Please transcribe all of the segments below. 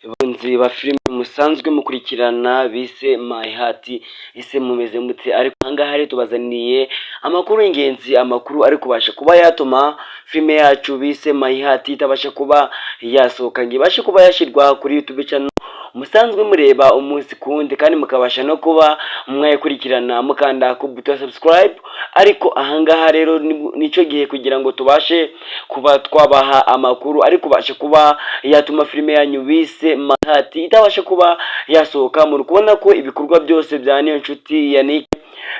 Abakunzi ba filime musanzwe mukurikirana bise My Heart, ise mumeze mute? Ariko ahangaha rero tubazaniye amakuru y'ingenzi, amakuru ari kubasha kuba yatuma filime yacu bise My Heart itabasha kuba yasohoka ngo ibashe kuba yashyirwa kuri YouTube channel musanzwe mureba umunsi kundi, kandi mukabasha no kuba mwayikurikirana mukanda ku buto subscribe. Ariko ahangaha rero nico gihe kugira ngo tubashe kuba twabaha amakuru ari kubasha kuba yatuma filime yanyu bise My Heart itabasha kuba yasohoka. Muri kubona ko ibikorwa byose bya Niyonshuti Yannick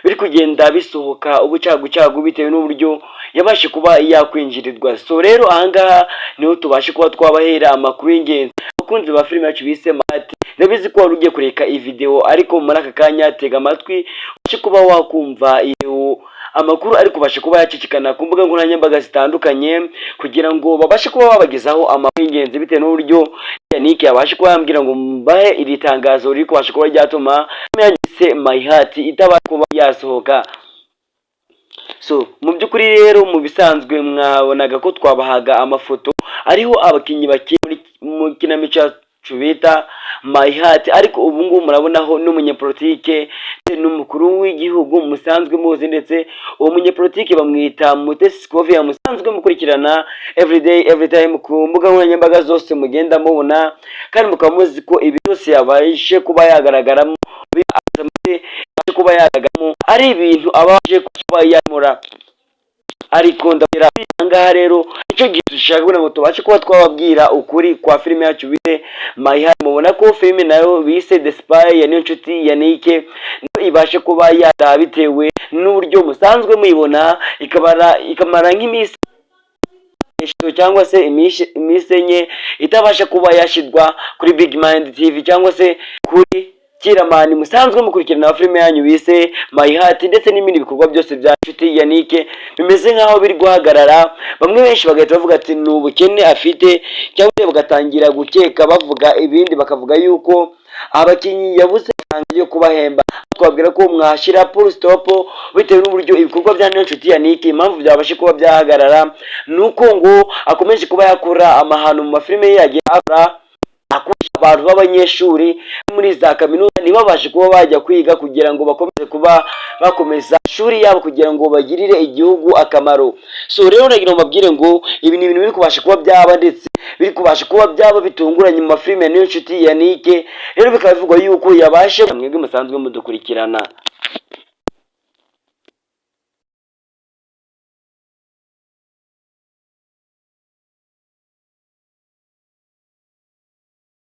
biri kugenda bisohoka ubucagucagu bitewe n'uburyo yabashe kuba yakwinjirirwa. So rero ahangaha niho tubashe kuba twabahera amakuru y'ingenzi. Abakunzi ba filime yacu bise My Heart, ndabizi ko wari ugiye kureka iyi video, ariko muri aka kanya tega amatwi ubashe kuba wakumva iyo amakuru ari kubasha kuba yacicikana ku mbuga nkoranyambaga zitandukanye, kugira ngo babashe kuba babagezaho amakuru y'ingenzi bitewe n'uburyo Yannick yabashe kuba yambwira ngo mbahe iri tangazo riri kubasha kuba ryatuma yagise My Heart itabasha kuba yasohoka. So mu by'ukuri rero mu bisanzwe mwabonaga ko twabahaga amafoto ariho abakinnyi bakiri mu kinamico bita My Heart, ariko ubu ngubu murabonaho n'umunyepolitike n'umukuru w'igihugu musanzwe muzi, ndetse uwo munyepolitike bamwita Mutesi Scovia musanzwe mukurikirana every time ku mbuga nkoranyambaga zose mugenda mubona, kandi mukaba muzi ko ibi byose yabashe kuba yagaragaramo kuba yagaragaramo ari ibintu abaje kuba yamura. Ariko ndabwira ahangaha rero nicyo gihe dushaka ngo tubashe kuba twababwira ukuri kwa filime yacu bise My Heart. Mubona ko filime nayo bise The Spy ya Niyonshuti Yannick nayo ibashe kuba yada bitewe n'uburyo musanzwe muyibona, ikamara nk'iminsi cyangwa se iminsi enye itabasha kuba yashirwa kuri Big Mind TV cyangwa se kuri Kiramani musanzwe mukurikirana filime yanyu bise My Heart, ndetse n'ibindi bikorwa byose bya Nshuti Yannick bimeze nkaho biri guhagarara. Bamwe benshi bagahita bavuga ati ni ubukene afite, cyangwa bagatangira gukeka bavuga ibindi, bakavuga yuko abakinnyi yabuze amafaranga yo kubahemba. Twabwira ko mwashyira full stop bitewe n'uburyo ibikorwa bya Niyonshuti Yannick impamvu byabashe kuba byahagarara nuko ngo akomeje kuba yakora amahano mu mafilime ye yagiye akora, akurikira abantu b'abanyeshuri muri za kaminuza ntibabashe kuba bajya kwiga kugira ngo bakomeze kuba bakomeza ishuri yabo kugira ngo bagirire igihugu akamaro. So rero nagira mabwire ngo ibi ni ibintu biri kubasha kuba byaba, ndetse biri kubasha kuba byaba bitunguranye mu mafilime ya Niyonshuti Yannick. Rero bikaba bivugwa yuko yabashe, mwebwe musanzwe mudukurikirana